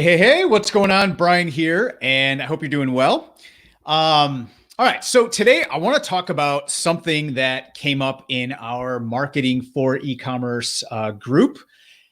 Hey, what's going on? Brian here, and I hope you're doing well. All right, so today I want to talk about something that came up in our marketing for e-commerce group.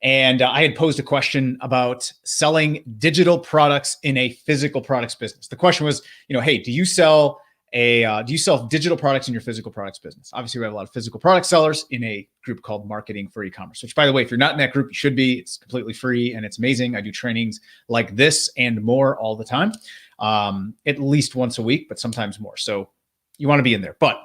And I had posed a question about selling digital products in a physical products business. The question was, hey, do you sell digital products in your physical products business? Obviously, we have a lot of physical product sellers in a group called Marketing for E-commerce, which, by the way, if you're not in that group, you should be. It's completely free and it's amazing. I do trainings like this and more all the time, at least once a week, but sometimes more. So you want to be in there. But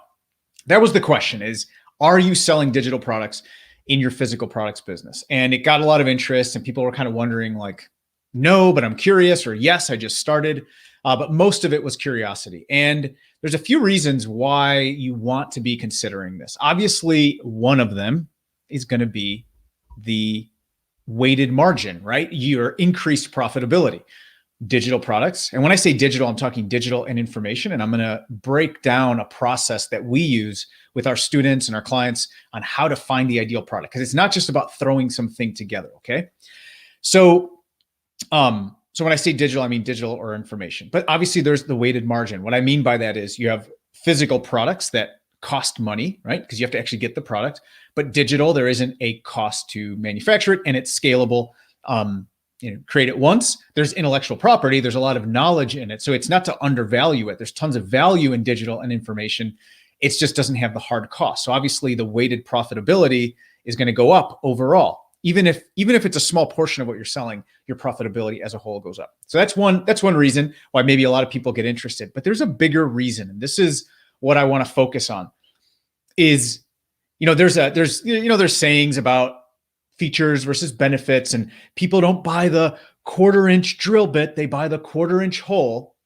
that was the question: is, are you selling digital products in your physical products business? And it got a lot of interest, and people were kind of wondering, like, no, but I'm curious, or yes, I just started. But most of it was curiosity. And there's a few reasons why you want to be considering this. Obviously, one of them is going to be the weighted margin, right? Your increased profitability. Digital products. And when I say digital, I'm talking digital and information. And I'm going to break down a process that we use with our students and our clients on how to find the ideal product. Because it's not just about throwing something together, okay? So when I say digital, I mean digital or information. But obviously there's the weighted margin. What I mean by that is you have physical products that cost money, right? Because you have to actually get the product. But digital, there isn't a cost to manufacture it, and it's scalable. Create it once. There's intellectual property. There's a lot of knowledge in it. So it's not to undervalue it. There's tons of value in digital and information. It just doesn't have the hard cost. So obviously the weighted profitability is going to go up overall. Even if it's a small portion of what you're selling, your profitability as a whole goes up. So that's one reason why maybe a lot of people get interested. But there's a bigger reason, and this is what I want to focus on. Is there's sayings about features versus benefits, and people don't buy the 1/4-inch drill bit; they buy the 1/4-inch hole.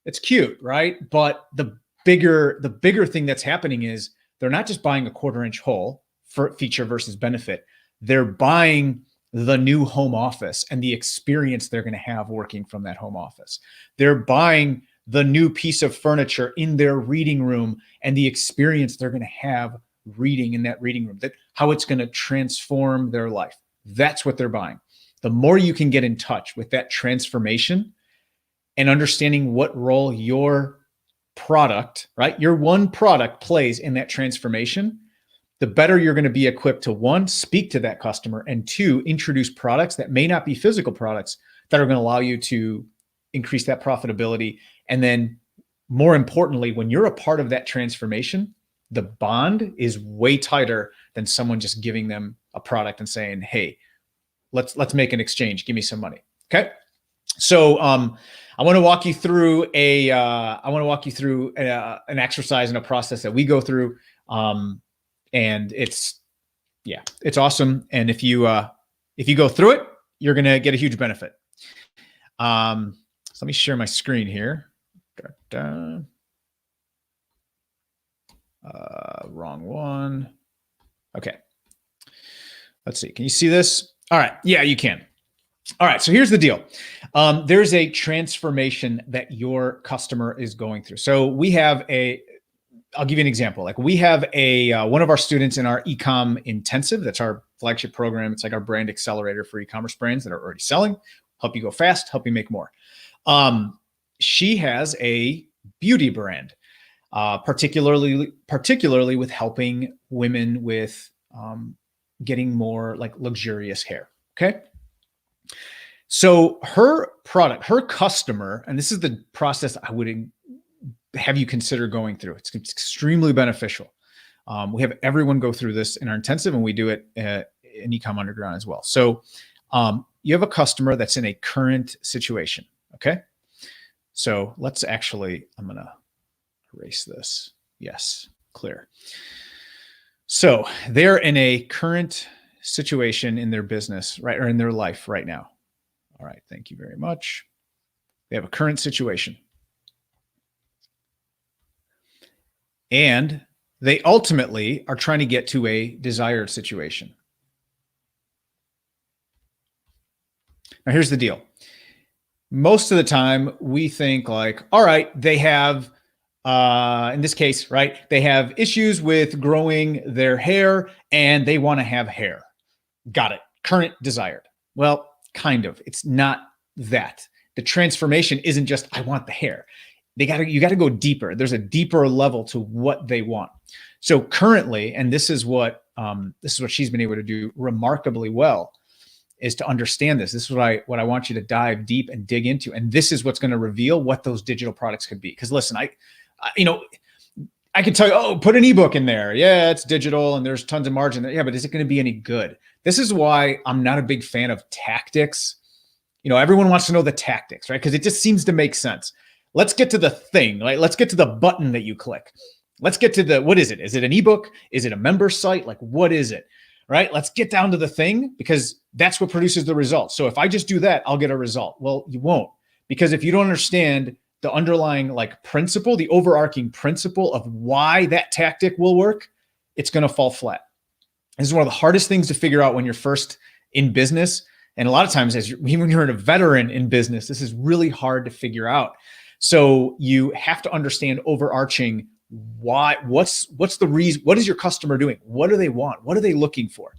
It's cute, right? But the bigger thing that's happening is they're not just buying a 1/4-inch hole for feature versus benefit. They're buying the new home office and the experience they're going to have working from that home office. They're buying the new piece of furniture in their reading room and the experience they're going to have reading in that reading room, that how it's going to transform their life. That's what they're buying. The more you can get in touch with that transformation and understanding what role your product, right, your one product plays in that transformation, the better you're going to be equipped to, one, speak to that customer, and two, introduce products that may not be physical products that are going to allow you to increase that profitability. And then more importantly, when you're a part of that transformation, the bond is way tighter than someone just giving them a product and saying, hey, let's make an exchange. Give me some money. Okay. So I want to walk you through an exercise and a process that we go through. And it's awesome. And if you go through it, you're going to get a huge benefit. So let me share my screen here. Wrong one. Okay. Let's see. Can you see this? All right. Yeah, you can. All right. So here's the deal. There's a transformation that your customer is going through. So I'll give you an example. Like, we have one of our students in our e-com intensive. That's our flagship program. It's like our brand accelerator for e-commerce brands that are already selling, help you go fast, help you make more. She has a beauty brand, particularly with helping women with getting more like luxurious hair. Okay. So her product, her customer, and this is the process I would have you consider going through. It's extremely beneficial. We have everyone go through this in our intensive, and we do it in Ecom Underground as well. So you have a customer that's in a current situation. Okay. So I'm going to erase this. Yes, clear. So they're in a current situation in their business, right? Or in their life right now. All right. Thank you very much. They have a current situation. And they ultimately are trying to get to a desired situation. Now, here's the deal. Most of the time we think like, all right, they have, in this case, right, they have issues with growing their hair and they want to have hair. Got it. Current desired. Well, kind of. It's not that. The transformation isn't just, I want the hair. You got to go deeper. There's a deeper level to what they want. So currently, and this is what she's been able to do remarkably well, is to understand this. This is what I want you to dive deep and dig into. And this is what's going to reveal what those digital products could be. Because listen, I could tell you, oh, put an ebook in there. Yeah, it's digital and there's tons of margin there. Yeah, but is it going to be any good? This is why I'm not a big fan of tactics. Everyone wants to know the tactics, right? Because it just seems to make sense. Let's get to the thing, right? Let's get to the button that you click. Let's get to what is it? Is it an ebook? Is it a member site? Like, what is it? Right? Let's get down to the thing, because that's what produces the result. So if I just do that, I'll get a result. Well, you won't, because if you don't understand the underlying principle, the overarching principle of why that tactic will work, it's going to fall flat. This is one of the hardest things to figure out when you're first in business. And a lot of times, even when you're a veteran in business, this is really hard to figure out. So you have to understand overarching why, what's the reason, what is your customer doing? What do they want? What are they looking for?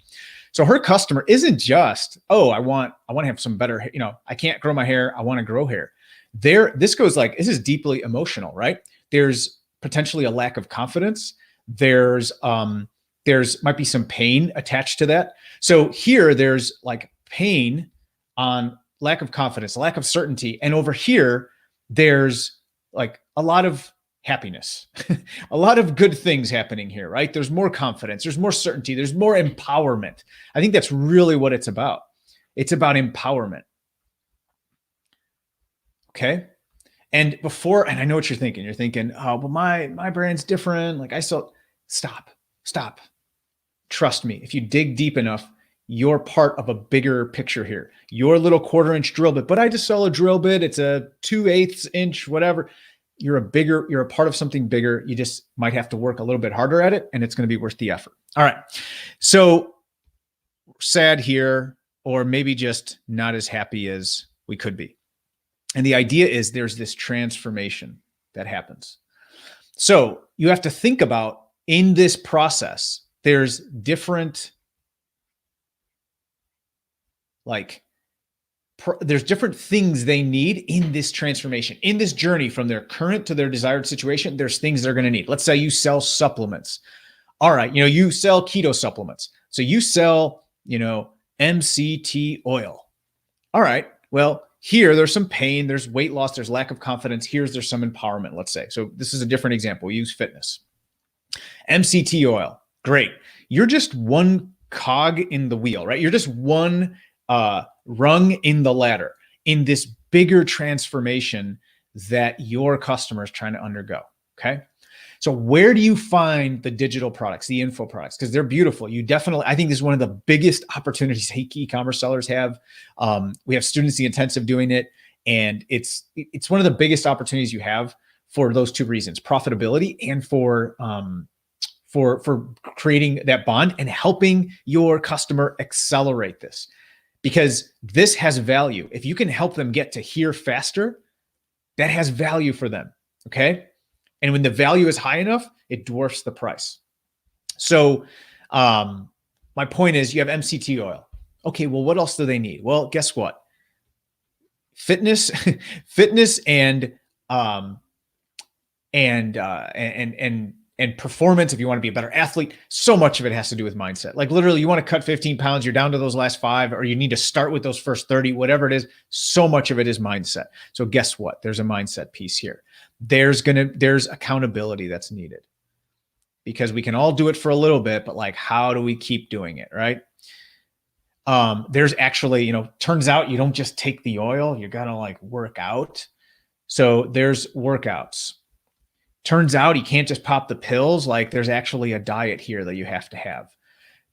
So her customer isn't just, oh, I want to have some better, I can't grow my hair, I want to grow hair. This is deeply emotional, right? There's potentially a lack of confidence. There's might be some pain attached to that. So here there's pain on lack of confidence, lack of certainty. And over here, there's a lot of happiness, a lot of good things happening here, right? There's more confidence, there's more certainty, there's more empowerment. I think that's really what it's about. It's about empowerment. Okay. And I know what you're thinking. You're thinking, oh, well, my brand's different. Stop. Trust me. If you dig deep enough, you're part of a bigger picture here. Your little 1/4-inch drill bit, but I just sell a drill bit. It's a 2/8 inch, whatever. You're a part of something bigger. You just might have to work a little bit harder at it, and it's going to be worth the effort. All right. So sad here, or maybe just not as happy as we could be. And the idea is there's this transformation that happens. So you have to think about, in this process, there's different there's different things they need in this transformation, in this journey from their current to their desired situation. There's things they're going to need. Let's say you sell supplements. All right. You sell keto supplements. So you sell, MCT oil. All right. Well, here there's some pain, there's weight loss, there's lack of confidence. There's some empowerment, let's say. So this is a different example. We use fitness. MCT oil. Great. You're just one cog in the wheel, right? You're just one rung in the ladder in this bigger transformation that your customer is trying to undergo. Okay. So where do you find the digital products, the info products? Because they're beautiful. I think this is one of the biggest opportunities e-commerce sellers have. We have students in the intensive doing it. And it's one of the biggest opportunities you have for those two reasons: profitability and for creating that bond and helping your customer accelerate this. Because this has value. If you can help them get to here faster, that has value for them. Okay. And when the value is high enough, it dwarfs the price. So my point is, you have MCT oil. Okay. Well, what else do they need? Well, guess what? Fitness and performance. If you want to be a better athlete, so much of it has to do with mindset. Literally, you want to cut 15 pounds, you're down to those last 5, or you need to start with those first 30, whatever it is. So much of it is mindset. So guess what? There's a mindset piece here. There's accountability that's needed, because we can all do it for a little bit, but how do we keep doing it? Right. There's actually, turns out you don't just take the oil, you got to work out. So there's workouts. Turns out you can't just pop the pills. There's actually a diet here that you have to have.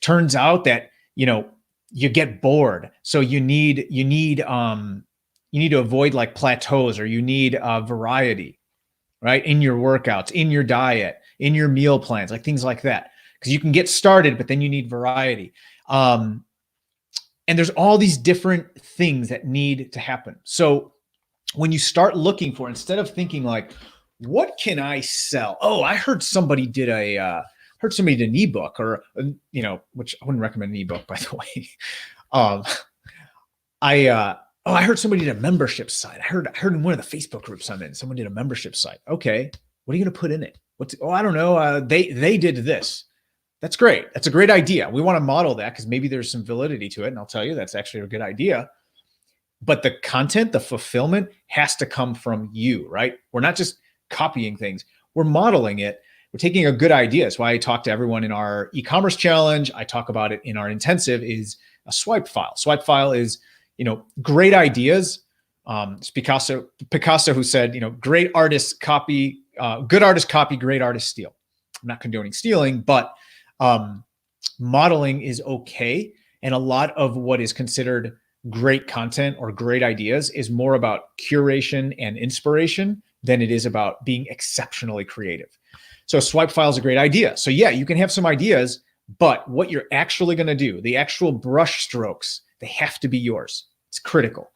Turns out that, you get bored. So you need to avoid plateaus, or you need variety, right? In your workouts, in your diet, in your meal plans, things like that. Because you can get started, but then you need variety. And there's all these different things that need to happen. So when you start looking for, instead of thinking what can I sell? Oh, I heard somebody did an ebook, or, which I wouldn't recommend an ebook, by the way. Oh, I heard somebody did a membership site. I heard in one of the Facebook groups I'm in, someone did a membership site. Okay, what are you going to put in it? I don't know. They did this. That's great. That's a great idea. We want to model that because maybe there's some validity to it. And I'll tell you, that's actually a good idea. But the content, the fulfillment has to come from you, right? We're not just copying things. We're modeling it. We're taking a good idea. That's why I talk to everyone in our e-commerce challenge. I talk about it in our intensive is a swipe file. Swipe file is, great ideas. It's Picasso who said, great artists copy, good artists copy, great artists steal. I'm not condoning stealing, but modeling is okay. And a lot of what is considered great content or great ideas is more about curation and inspiration than it is about being exceptionally creative. So swipe file is a great idea. So yeah, you can have some ideas, but what you're actually going to do, the actual brush strokes, they have to be yours. It's critical.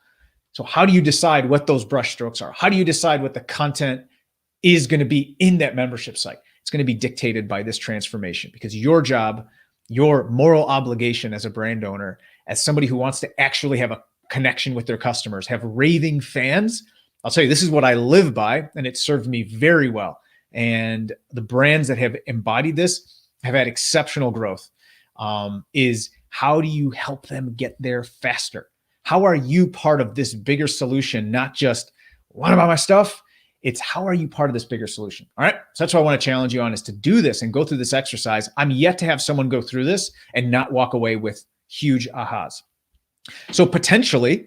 So how do you decide what those brush strokes are? How do you decide what the content is going to be in that membership site? It's going to be dictated by this transformation, because your job, your moral obligation as a brand owner, as somebody who wants to actually have a connection with their customers, have raving fans. I'll tell you, this is what I live by, and it served me very well. And the brands that have embodied this have had exceptional growth. Is how do you help them get there faster? How are you part of this bigger solution? Not just, what about my stuff? It's how are you part of this bigger solution? All right. So that's what I want to challenge you on, is to do this and go through this exercise. I'm yet to have someone go through this and not walk away with huge ahas. So potentially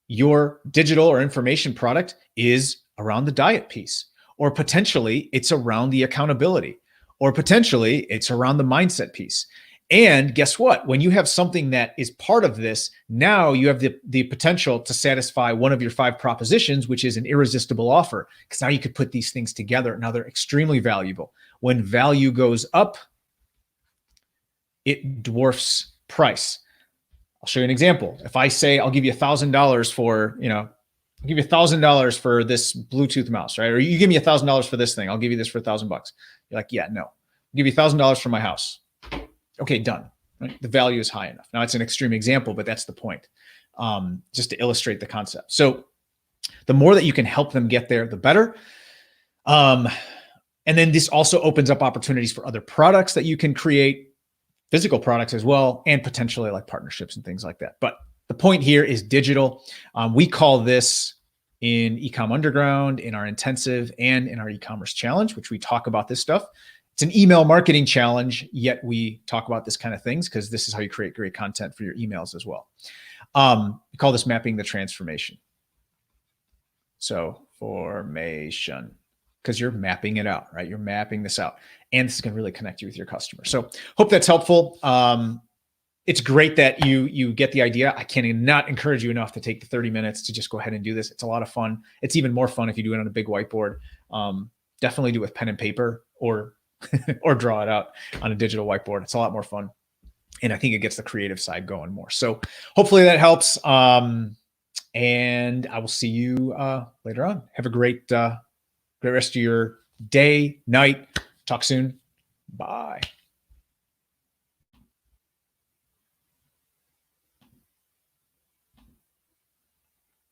your digital or information product is around the diet piece, or potentially it's around the accountability, or potentially it's around the mindset piece. And guess what? When you have something that is part of this, now you have the potential to satisfy one of your 5 propositions, which is an irresistible offer. Because now you could put these things together. Now they're extremely valuable. When value goes up, it dwarfs price. I'll show you an example. If I say I'll give you $1,000 for, I'll give you $1,000 for this Bluetooth mouse, right? Or you give me $1,000 for this thing. I'll give you this for $1,000. You're like, yeah, no. I'll give you $1,000 for my house. Okay, done. Right? The value is high enough. Now it's an extreme example, but that's the point. Just to illustrate the concept. So the more that you can help them get there, the better. And then this also opens up opportunities for other products that you can create, physical products as well, and potentially like partnerships and things like that. But the point here is digital. We call this in Ecom Underground, in our intensive, and in our e-commerce challenge, which we talk about this stuff. It's an email marketing challenge, yet we talk about this kind of things because this is how you create great content for your emails as well. We call this mapping the transformation. So formation, because you're mapping it out, right? You're mapping this out, and this is going to really connect you with your customer. So hope that's helpful. It's great that you get the idea. I cannot encourage you enough to take the 30 minutes to just go ahead and do this. It's a lot of fun. It's even more fun if you do it on a big whiteboard. Definitely do it with pen and paper, or or draw it out on a digital whiteboard. It's a lot more fun. And I think it gets the creative side going more. So hopefully that helps. And I will see you later on. Have a great rest of your day, night. Talk soon. Bye.